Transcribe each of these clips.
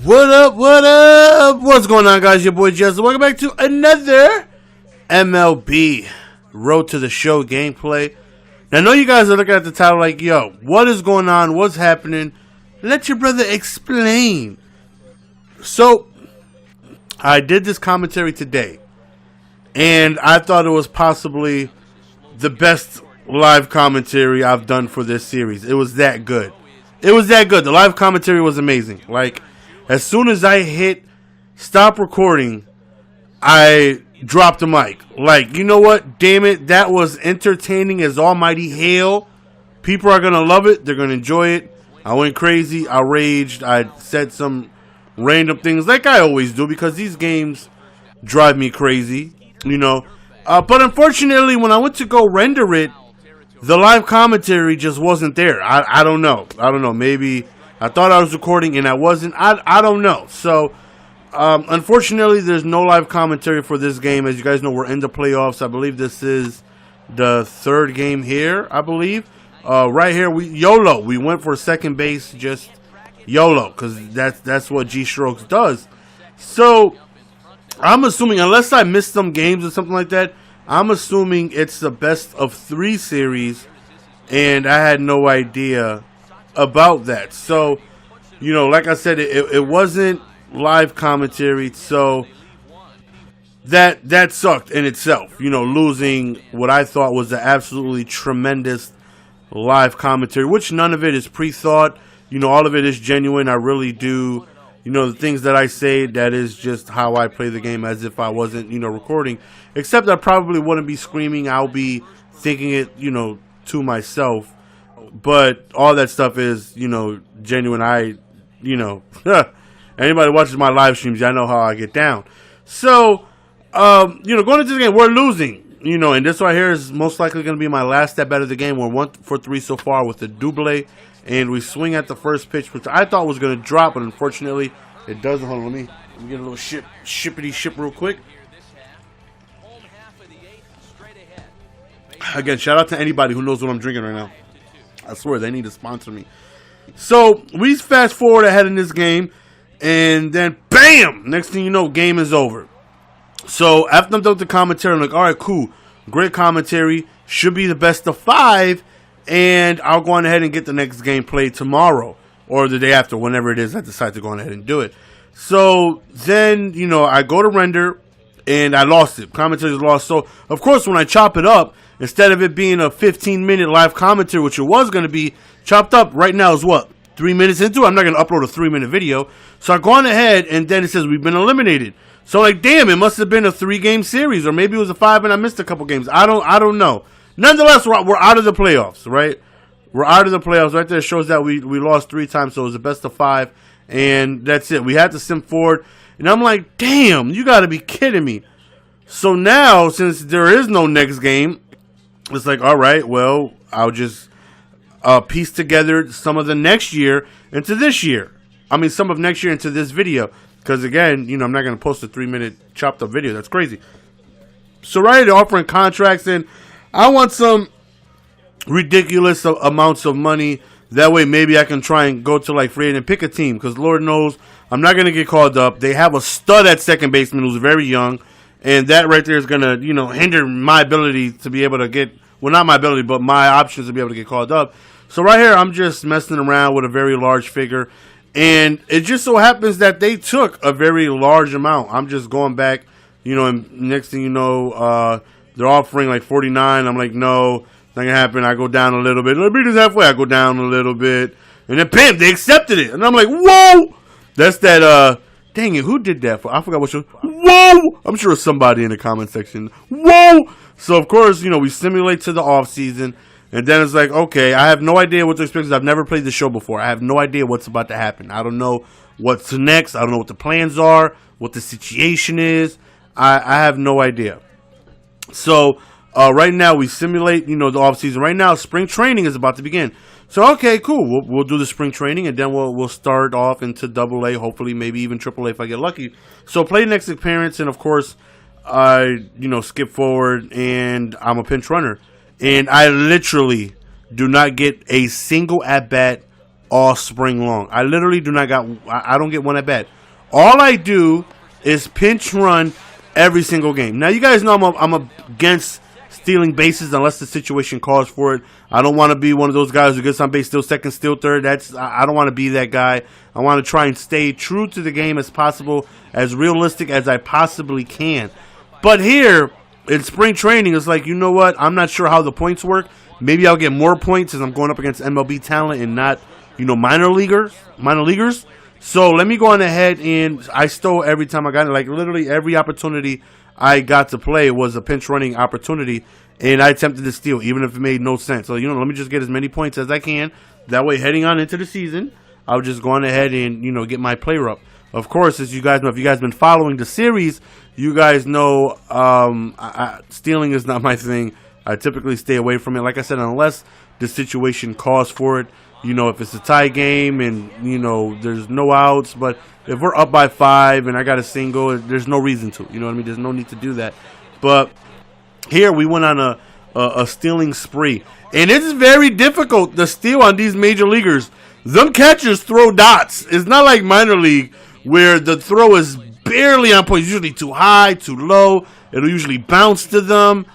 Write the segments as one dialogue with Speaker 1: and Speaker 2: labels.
Speaker 1: What up, what up? What's going on, guys? Your boy Justin. Welcome back to another MLB Road to the Show gameplay. Now, I know you guys are looking at the title like, yo, what is going on? What's happening? Let your brother explain. So, I did this commentary today, and I thought it was possibly the best live commentary I've done for this series. It was that good. It was that good. The live commentary was amazing. Like, as soon as I hit stop recording, I dropped the mic. Like, you know what? Damn it. That was entertaining as almighty hell. People are going to love it. They're going to enjoy it. I went crazy. I raged. I said some random things like I always do because these games drive me crazy, you know. But unfortunately, when I went to go render it, the live commentary just wasn't there. I don't know. Maybe I thought I was recording and I wasn't. I don't know. So, unfortunately, there's no live commentary for this game. As you guys know, we're in the playoffs. I believe this is the third game here, I believe. Right here, YOLO. We went for second base, just YOLO, because that's what G-Strokes does. So, I'm assuming, unless I missed some games or something like that, I'm assuming it's the best of 3 series, and I had no idea about that. So, you know, like I said, it wasn't live commentary, so that sucked in itself. You know, losing what I thought was an absolutely tremendous live commentary, which none of it is pre-thought. You know, all of it is genuine. I really do. You know, the things that I say, that is just how I play the game, as if I wasn't, you know, recording. Except I probably wouldn't be screaming. I'll be thinking it, you know, to myself. But all that stuff is, you know, genuine. You know, anybody watches my live streams, I know how I get down. So, you know, going into the game, we're losing. You know, and this right here is most likely going to be my last step out of the game. We're 1 for 3 so far with the double. And we swing at the first pitch, which I thought was going to drop, but unfortunately, it doesn't. Hold on, let me get a little shippity ship real quick. Again, shout out to anybody who knows what I'm drinking right now. I swear, they need to sponsor me. So, we fast forward ahead in this game, and then, bam! Next thing you know, game is over. So, after I'm done with the commentary, I'm like, all right, cool. Great commentary. Should be the best of 5. And I'll go on ahead and get the next game played tomorrow or the day after, whenever it is I decide to go on ahead and do it. So then, you know, I go to render and I lost it. Commentary's lost. So, of course, when I chop it up, instead of it being a 15-minute live commentary, which it was going to be, chopped up right now is what? 3 minutes into it? I'm not going to upload a 3-minute video. So I go on ahead and then it says we've been eliminated. So, like, damn, it must have been a 3-game series, or maybe it was a 5 and I missed a couple games. I don't know. Nonetheless, we're out of the playoffs, right? We're out of the playoffs. Right there shows that we lost 3 times, so it was the best of 5, and that's it. We had to sim forward, and I'm like, damn, you got to be kidding me. So now, since there is no next game, it's like, all right, well, I'll just piece together some of the next year into this year. I mean, some of next year into this video, because, again, you know, I'm not going to post a 3-minute chopped-up video. That's crazy. So right here, they're offering contracts, and I want some ridiculous amounts of money. That way, maybe I can try and go to like free agent and pick a team. Because Lord knows, I'm not going to get called up. They have a stud at second baseman who's very young. And that right there is going to, you know, hinder my ability to be able to get, well, not my ability, but my options to be able to get called up. So right here, I'm just messing around with a very large figure. And it just so happens that they took a very large amount. I'm just going back, you know, and next thing you know, they're offering like 49. I'm like, no, not going to happen. I go down a little bit. Let me just halfway. I go down a little bit. And then, bam, they accepted it. And I'm like, whoa. That's that, dang it, who did that for? I forgot what show. Whoa. I'm sure somebody in the comment section. Whoa. So, of course, you know, we simulate to the off season. And then it's like, okay, I have no idea what to expect because I've never played the show before. I have no idea what's about to happen. I don't know what's next. I don't know what the plans are, what the situation is. I have no idea. So, right now we simulate, you know, the off season. Right now, spring training is about to begin. So, okay, cool. We'll do the spring training, and then we'll start off into AA, hopefully, maybe even AAA if I get lucky. So, play next appearance, and of course, I, you know, skip forward, and I'm a pinch runner. And I literally do not get a single at-bat all spring long. I literally do not got. I don't get one at bat. All I do is pinch run every single game. Now you guys know I'm against stealing bases unless the situation calls for it. I don't want to be one of those guys who gets on base, steal second, steal third. I don't want to be that guy. I want to try and stay true to the game as possible, as realistic as I possibly can. But here in spring training, it's like, you know what? I'm not sure how the points work. Maybe I'll get more points as I'm going up against MLB talent and not, minor leaguers. So let me go on ahead, and I stole every time I got it. Like literally every opportunity I got to play was a pinch running opportunity, and I attempted to steal, even if it made no sense. So, let me just get as many points as I can. That way, heading on into the season, I'll just go on ahead and, get my player up. Of course, as you guys know, if you guys been following the series, you guys know stealing is not my thing. I typically stay away from it. Like I said, unless the situation calls for it. If it's a tie game and, there's no outs. But if we're up by 5 and I got a single, there's no reason to. You know what I mean? There's no need to do that. But here we went on a stealing spree. And it's very difficult to steal on these major leaguers. Them catchers throw dots. It's not like minor league where the throw is barely on point. It's usually too high, too low. It'll usually bounce to them.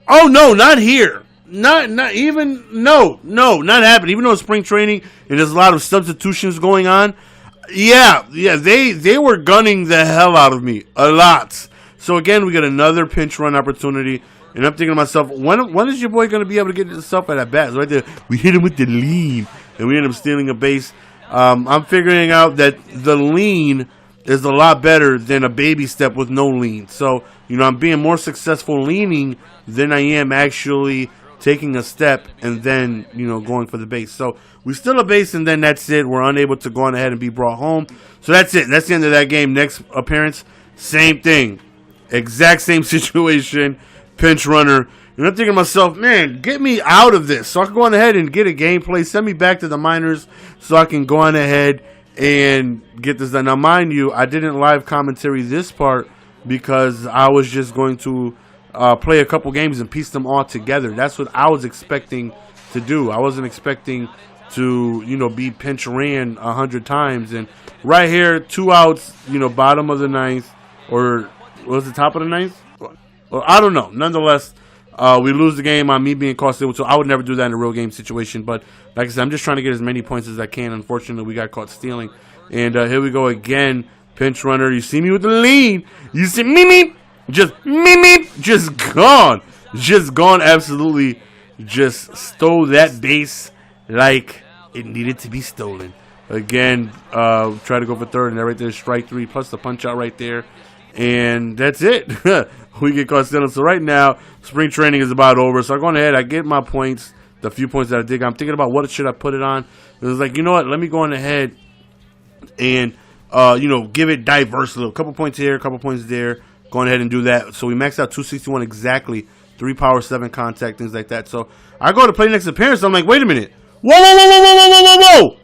Speaker 1: Oh, no, not here. Not even, not happening. Even though it's spring training and there's a lot of substitutions going on, they were gunning the hell out of me a lot. So again, we got another pinch run opportunity, and I'm thinking to myself, when is your boy going to be able to get himself at bat? So right there, we hit him with the lean, and we end up stealing a base. I'm figuring out that the lean is a lot better than a baby step with no lean. So I'm being more successful leaning than I am actually taking a step and then, going for the base. So we steal a base, and then that's it. We're unable to go on ahead and be brought home. So that's it. That's the end of that game. Next appearance, same thing. Exact same situation. Pinch runner. And I'm thinking to myself, man, get me out of this. So I can go on ahead and get a gameplay. Send me back to the minors so I can go on ahead and get this done. Now, mind you, I didn't live commentary this part because I was just going to play a couple games and piece them all together. That's what I was expecting to do. I wasn't expecting to, be pinch ran 100 times. And right here, 2 outs, bottom of the ninth, or was it top of the ninth? Or I don't know. Nonetheless, we lose the game on me being caught stealing. So I would never do that in a real game situation. But like I said, I'm just trying to get as many points as I can. Unfortunately, we got caught stealing. And here we go again. Pinch runner. You see me with the lead. You see me. Just gone. Just gone. Absolutely just stole that base like it needed to be stolen. Again, try to go for third, and that right there, strike 3 plus the punch out right there. And that's it. We get caught stealing. So right now, spring training is about over. So I go on ahead, I get my points, the few points that I did. I'm thinking about what should I put it on. It was like, you know what, let me go on ahead and give it diverse a little. Couple points here, couple points there. Go on ahead and do that. So we maxed out 261 exactly. 3 power, 7 contact, things like that. So I go to play next appearance. I'm like, wait a minute. Whoa.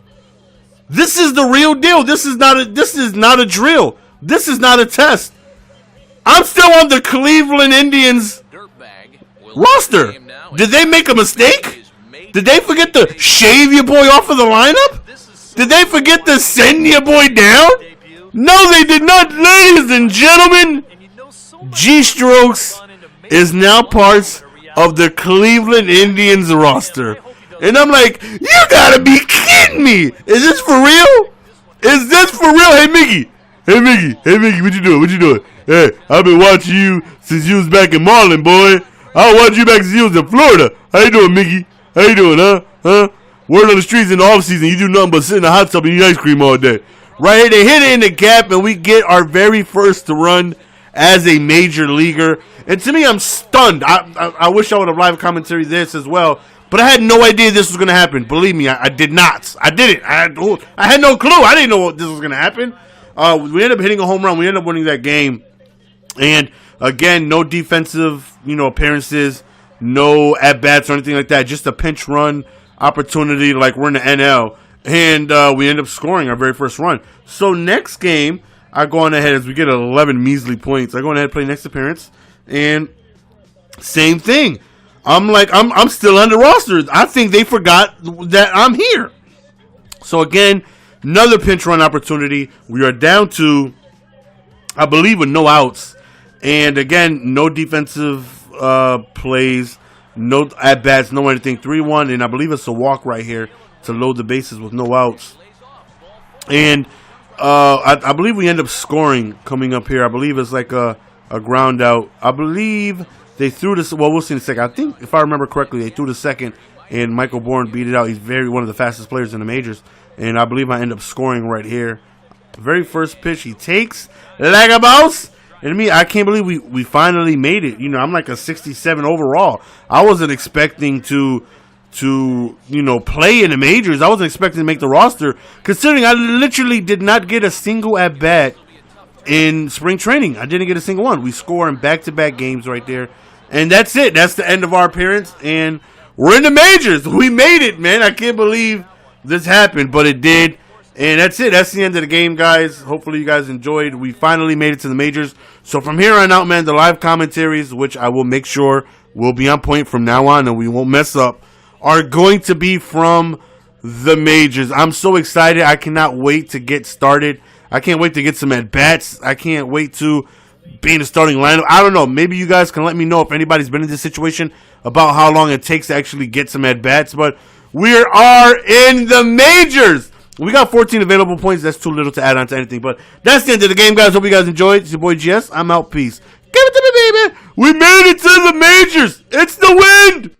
Speaker 1: This is the real deal. This is not a drill. This is not a test. I'm still on the Cleveland Indians roster. Did they make a mistake? Did they forget to shave your boy off of the lineup? Did they forget to send your boy down? No, they did not, ladies and gentlemen. G-Strokes is now part of the Cleveland Indians roster. And I'm like, you gotta be kidding me. Is this for real? Is this for real? Hey, Mickey, what you doing? Hey, I've been watching you since you was back in Marlin, boy. I watched you back since you was in Florida. How you doing, Mickey? How you doing, huh? Word on the streets in the off season, you do nothing but sit in the hot tub and eat ice cream all day. Right here, they hit it in the gap, and we get our very first run as a major leaguer. And to me, I'm stunned. I wish I would have live commentary this as well, but I had no idea this was going to happen. Believe me, I did not. I didn't. I had no clue. I didn't know what this was going to happen. We ended up hitting a home run. We ended up winning that game. And again, no defensive, appearances, no at-bats or anything like that. Just a pinch run opportunity like we're in the NL. And we end up scoring our very first run. So next game, I go on ahead as we get 11 measly points. I go on ahead and play next appearance. And same thing. I'm like, I'm still on the roster. I think they forgot that I'm here. So again, another pinch run opportunity. We are down to, I believe, with no outs. And again, no defensive plays, no at-bats, no anything. 3-1, and I believe it's a walk right here to load the bases with no outs. And I believe we end up scoring coming up here. I believe it's like a ground out. I believe they threw this. Well, we'll see in a second. I think, if I remember correctly, they threw the second, and Michael Bourne beat it out. He's one of the fastest players in the majors. And I believe I end up scoring right here. Very first pitch he takes like a mouse. And I can't believe we finally made it. You know, I'm like a 67 overall. I wasn't expecting to play in the majors. I wasn't expecting to make the roster, considering I literally did not get a single at bat in spring training. I didn't get a single one. We score in back-to-back games right there, and that's it. That's the end of our appearance, and we're in the majors. We made it, man. I can't believe this happened, but it did. And that's it. That's the end of the game, guys. Hopefully you guys enjoyed. We finally made it to the majors. So from here on out, man, the live commentaries, which I will make sure will be on point from now on and we won't mess up, are going to be from the majors. I'm so excited. I cannot wait to get started. I can't wait to get some at-bats. I can't wait to be in the starting lineup. I don't know. Maybe you guys can let me know if anybody's been in this situation about how long it takes to actually get some at-bats. But we are in the majors. We got 14 available points. That's too little to add on to anything. But that's the end of the game, guys. Hope you guys enjoyed. It's your boy GS. I'm out. Peace. Give it to me, baby. We made it to the majors. It's the win.